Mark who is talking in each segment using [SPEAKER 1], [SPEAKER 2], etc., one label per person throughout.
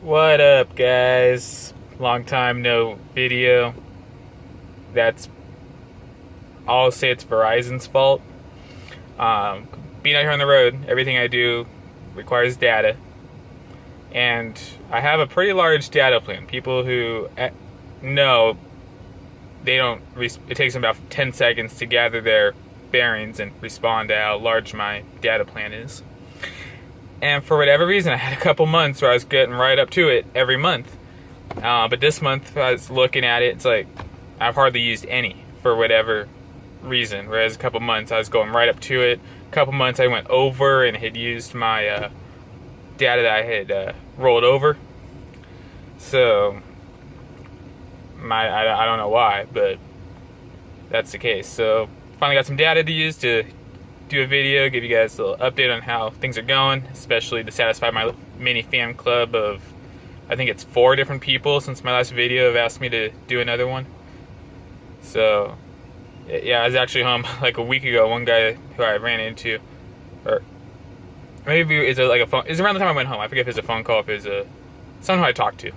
[SPEAKER 1] What up, guys? Long time no video. That's I'll say it's Verizon's fault. Being out here on the road, everything I do requires data, and I have a pretty large data plan. People who know they don't. It takes them about 10 seconds to gather their bearings and respond to how large my data plan is. And for whatever reason, I had a couple months where I was getting right up to it every month. But this month, I was looking at it, it's like I've hardly used any for whatever reason. Whereas a couple months, I was going right up to it. A couple months, I went over and had used my data that I had rolled over. So, I don't know why, but that's the case. So, finally got some data to use to do a video, give you guys a little update on how things are going, especially to satisfy my mini fan club of, I think it's 4 different people since my last video have asked me to do another one. So, yeah, I was actually home like a week ago. One guy who I ran into, or maybe it's like a phone, it's around the time I went home. I forget if it's a phone call, if it's someone who I talked to.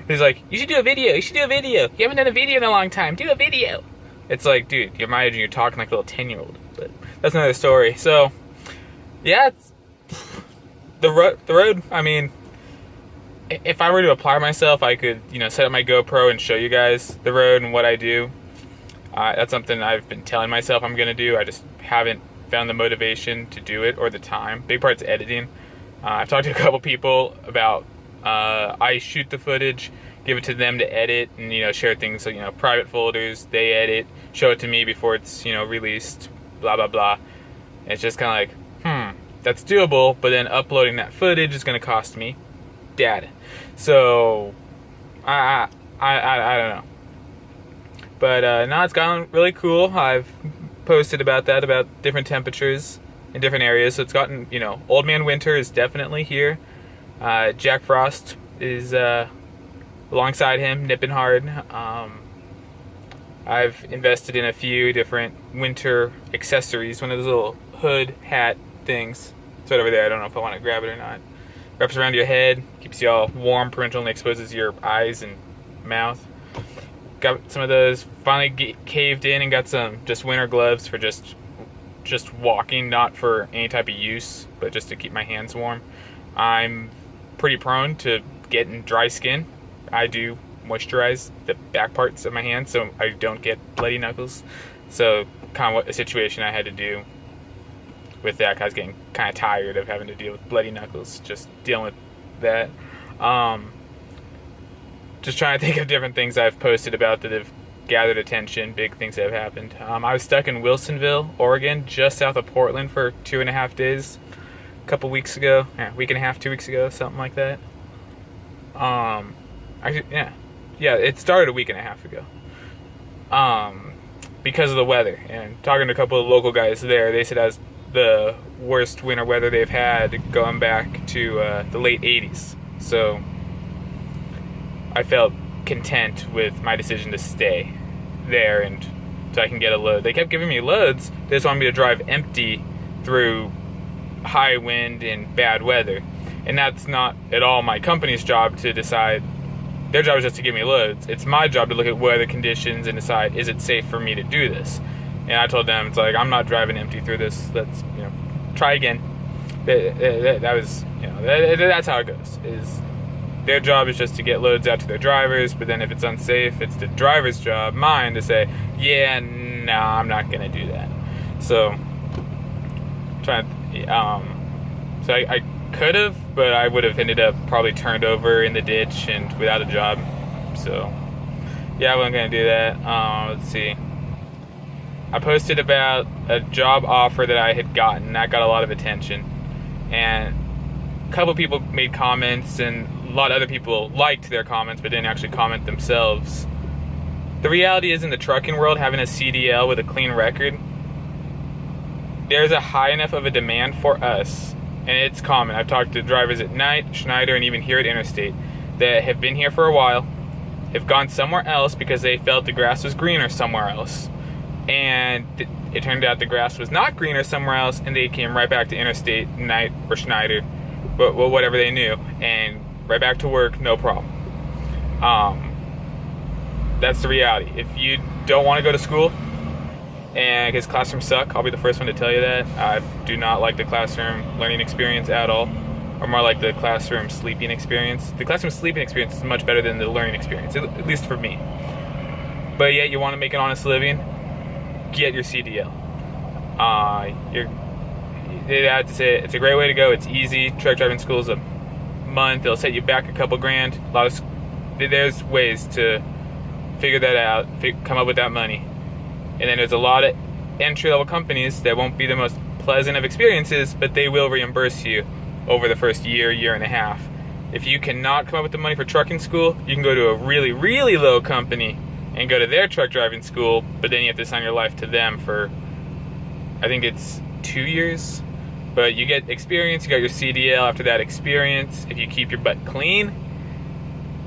[SPEAKER 1] He's like, you should do a video, you haven't done a video in a long time, do a video. It's like, dude, you're my age and you're talking like a little 10-year-old. But that's another story. So, yeah, it's the road. I mean, if I were to apply myself, I could, set up my GoPro and show you guys the road and what I do. That's something I've been telling myself I'm going to do. I just haven't found the motivation to do it or the time. Big part's editing. I've talked to a couple people about I shoot the footage, give it to them to edit, and share things. So private folders, they edit, show it to me before it's released. Blah blah blah. And it's just kind of like, that's doable. But then uploading that footage is going to cost me data. So I don't know. But now it's gotten really cool. I've posted about that, about different temperatures in different areas. So it's gotten, Old Man Winter is definitely here. Jack Frost is alongside him, nipping hard. I've invested in a few different winter accessories. One of those little hood hat things. It's right over there. I don't know if I want to grab it or not. Wraps around your head, keeps you all warm, parentally exposes your eyes and mouth. Got some of those. Finally caved in and got some just winter gloves for just walking, not for any type of use, but just to keep my hands warm. I'm pretty prone to getting dry skin. I do moisturize the back parts of my hands so I don't get bloody knuckles. So kind of what a situation I had to do with that, 'cause I was getting kind of tired of having to deal with bloody knuckles, just dealing with that. Just trying to think of different things I've posted about that have gathered attention, big things that have happened. I was stuck in Wilsonville, Oregon, just south of Portland for 2.5 days a couple weeks ago. Week and a half, 2 weeks ago, something like that. Yeah, it started a week and a half ago. Because of the weather. And talking to a couple of local guys there, they said that was the worst winter weather they've had going back to the late 80s. So I felt content with my decision to stay there and so I can get a load. They kept giving me loads. They just wanted me to drive empty through high wind and bad weather. And that's not at all my company's job to decide. Their job is just to give me loads. It's my job to look at weather conditions and decide, is it safe for me to do this? And I told them, it's like, I'm not driving empty through this. Let's, try again. That was, that's how it goes. Is their job is just to get loads out to their drivers, but then if it's unsafe, it's the driver's job, mine, to say, yeah, no, I'm not gonna do that. So, I could have, but I would have ended up probably turned over in the ditch and without a job. So, yeah, I wasn't going to do that. Let's see. I posted about a job offer that I had gotten. That got a lot of attention. And a couple people made comments, and a lot of other people liked their comments, but didn't actually comment themselves. The reality is, in the trucking world, having a CDL with a clean record, there's a high enough of a demand for us. And it's common. I've talked to drivers at Knight, Schneider, and even here at Interstate that have been here for a while, have gone somewhere else because they felt the grass was greener somewhere else. And it turned out the grass was not greener somewhere else, and they came right back to Interstate, Knight, or Schneider, but whatever they knew, and right back to work, no problem. That's the reality. If you don't want to go to school, and because classrooms suck, I'll be the first one to tell you that. I do not like the classroom learning experience at all, or more like the classroom sleeping experience. The classroom sleeping experience is much better than the learning experience, at least for me. But yet you want to make an honest living, get your CDL. It's a great way to go. It's easy. Truck driving school is a month. They'll set you back a couple grand. There's ways to figure that out, come up with that money. And then there's a lot of entry-level companies that won't be the most pleasant of experiences, but they will reimburse you over the first year and a half. If you cannot come up with the money for trucking school, you can go to a really, really low company and go to their truck driving school, but then you have to sign your life to them for, I think it's 2 years. But you get experience, you got your CDL after that experience. If you keep your butt clean,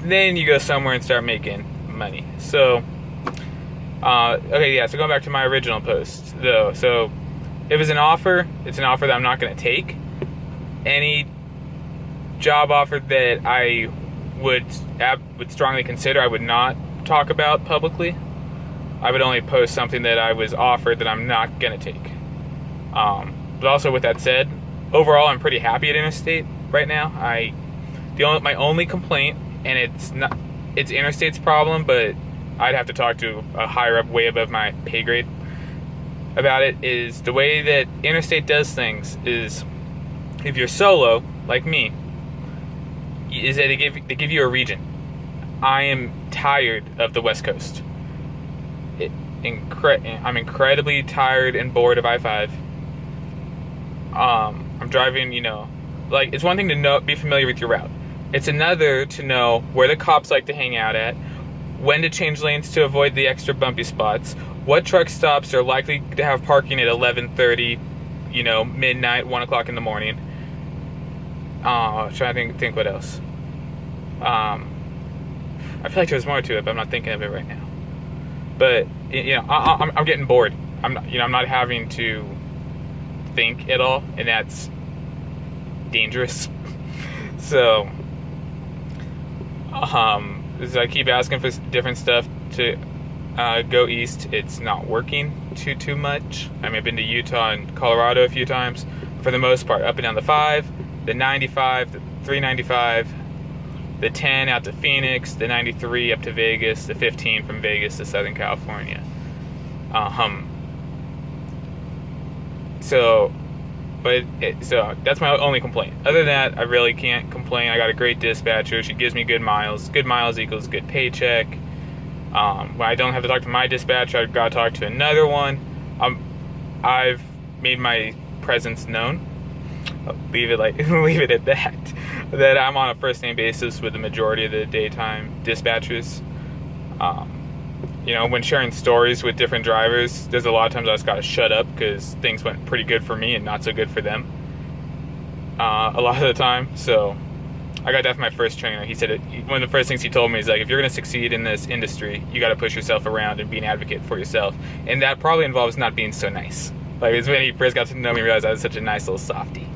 [SPEAKER 1] then you go somewhere and start making money. So, so going back to my original post, though. So, if it's an offer that I'm not going to take. Any job offer that I would strongly consider, I would not talk about publicly. I would only post something that I was offered that I'm not going to take. But also, with that said, overall, I'm pretty happy at Interstate right now. My only complaint, and it's Interstate's problem, but I'd have to talk to a higher up, way above my pay grade about it, is the way that Interstate does things is, if you're solo, like me, is that they give you a region. I am tired of the West Coast. I'm incredibly tired and bored of I-5. I'm driving, it's one thing to be familiar with your route. It's another to know where the cops like to hang out at, when to change lanes to avoid the extra bumpy spots, what truck stops are likely to have parking at 11:30, midnight, 1 o'clock in the morning. Trying to think what else. I feel like there's more to it, but I'm not thinking of it right now. But I'm getting bored. I'm not having to think at all, and that's dangerous. So, as I keep asking for different stuff to go east, it's not working too much. I've been to Utah and Colorado a few times. For the most part, up and down the 5, the 95, the 395, the 10 out to Phoenix, the 93 up to Vegas, the 15 from Vegas to Southern California. So that's my only complaint. Other than that, I really can't complain. I got a great dispatcher. She gives me good miles. Good miles equals good paycheck. When I don't have to talk to my dispatcher, I've got to talk to another one. I've made my presence known. I'll leave it at that. That I'm on a first name basis with the majority of the daytime dispatchers. When sharing stories with different drivers, there's a lot of times I just gotta shut up because things went pretty good for me and not so good for them. A lot of the time. So I got that from my first trainer. He said one of the first things he told me is, like, if you're gonna succeed in this industry, you gotta push yourself around and be an advocate for yourself. And that probably involves not being so nice. Like, it's when he first got to know me, he realized I was such a nice little softie.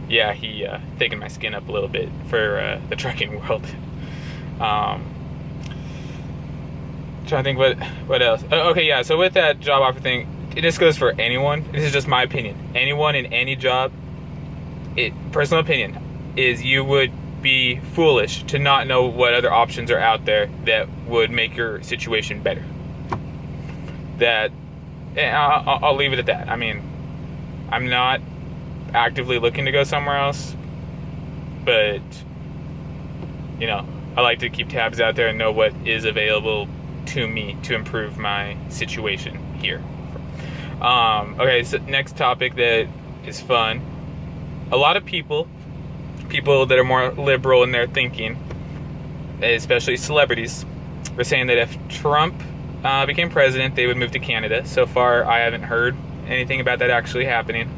[SPEAKER 1] Yeah, he thicken my skin up a little bit for the trucking world. Trying to think what else. So with that job offer thing, this goes for anyone. This is just my opinion. Anyone in any job, personal opinion, is you would be foolish to not know what other options are out there that would make your situation better. I'll leave it at that. I'm not actively looking to go somewhere else, but I like to keep tabs out there and know what is available to me to improve my situation here. So next topic that is fun. A lot of people that are more liberal in their thinking, especially celebrities, are saying that if Trump became president, they would move to Canada. So far, I haven't heard anything about that actually happening.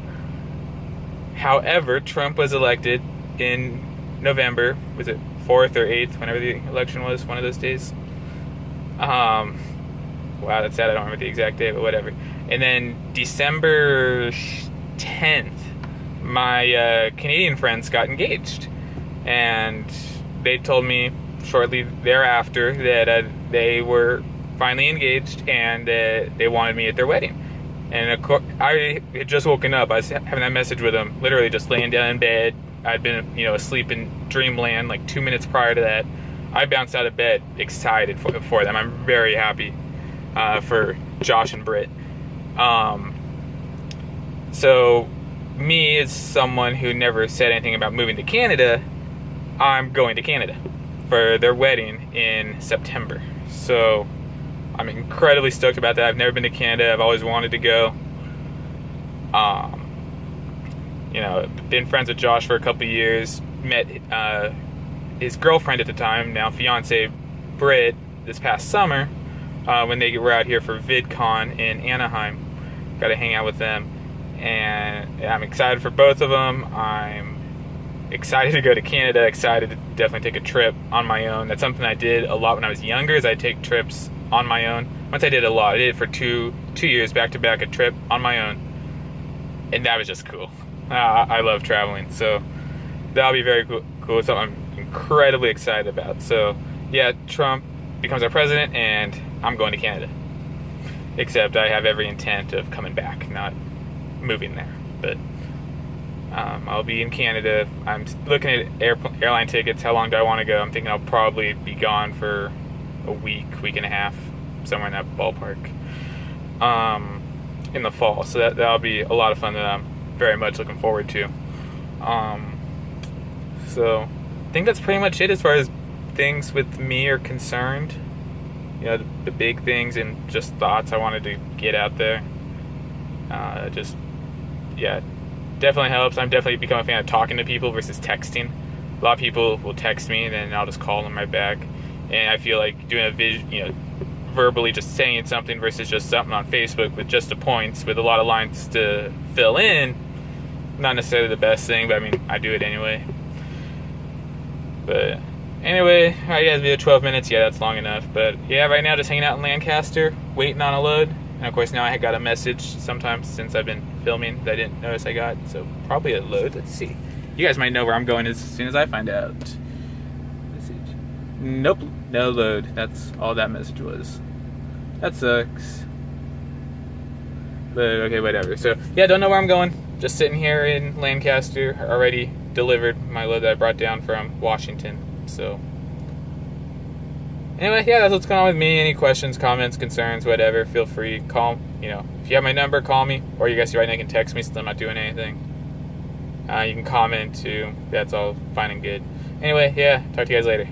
[SPEAKER 1] However, Trump was elected in November, was it 4th or 8th, whenever the election was, one of those days. Wow, that's sad, I don't remember the exact day, but whatever. And then December 10th, my Canadian friends got engaged. And they told me shortly thereafter that they were finally engaged and they wanted me at their wedding. And of course, I had just woken up. I was having that message with them, literally just laying down in bed. I'd been, asleep in dreamland like 2 minutes prior to that. I bounced out of bed excited for them. I'm very happy for Josh and Britt. So me, as someone who never said anything about moving to Canada, I'm going to Canada for their wedding in September. So I'm incredibly stoked about that. I've never been to Canada. I've always wanted to go. Been friends with Josh for a couple of years. Met his girlfriend at the time, now fiance, Britt, this past summer when they were out here for VidCon in Anaheim. Got to hang out with them, and I'm excited for both of them. I'm excited to go to Canada. Excited to definitely take a trip on my own. That's something I did a lot when I was younger. Is I take trips on my own. Once I did a lot. I did it for two years back to back, a trip on my own, and that was just cool. I love traveling, so that'll be very cool. It's something I'm incredibly excited about. So yeah, Trump becomes our president, and I'm going to Canada. Except I have every intent of coming back, not moving there. But I'll be in Canada. I'm looking at airline tickets. How long do I want to go? I'm thinking I'll probably be gone for a week and a half, somewhere in that ballpark, in the fall. So that'll be a lot of fun that I'm very much looking forward to. So I think that's pretty much it as far as things with me are concerned. The big things and just thoughts I wanted to get out there. Definitely helps. I'm definitely becoming a fan of talking to people versus texting. A lot of people will text me and then I'll just call them right back. And I feel like doing a verbally just saying something versus just something on Facebook with just the points with a lot of lines to fill in, not necessarily the best thing, but I do it anyway. But anyway, I guess we have 12 minutes. Yeah, that's long enough. But yeah, right now just hanging out in Lancaster, waiting on a load. And of course now I got a message sometimes since I've been filming that I didn't notice I got. So probably a load. Let's see. You guys might know where I'm going as soon as I find out. Message. Nope, no load. That's all that message was. That sucks. But okay, whatever. So yeah, don't know where I'm going. Just sitting here in Lancaster. Already delivered my load that I brought down from Washington. So anyway, yeah, that's what's going on with me. Any questions, comments, concerns, whatever, feel free. Call, if you have my number, call me. Or you guys right now can text me since I'm not doing anything. You can comment too. That's all fine and good. Anyway, yeah, talk to you guys later.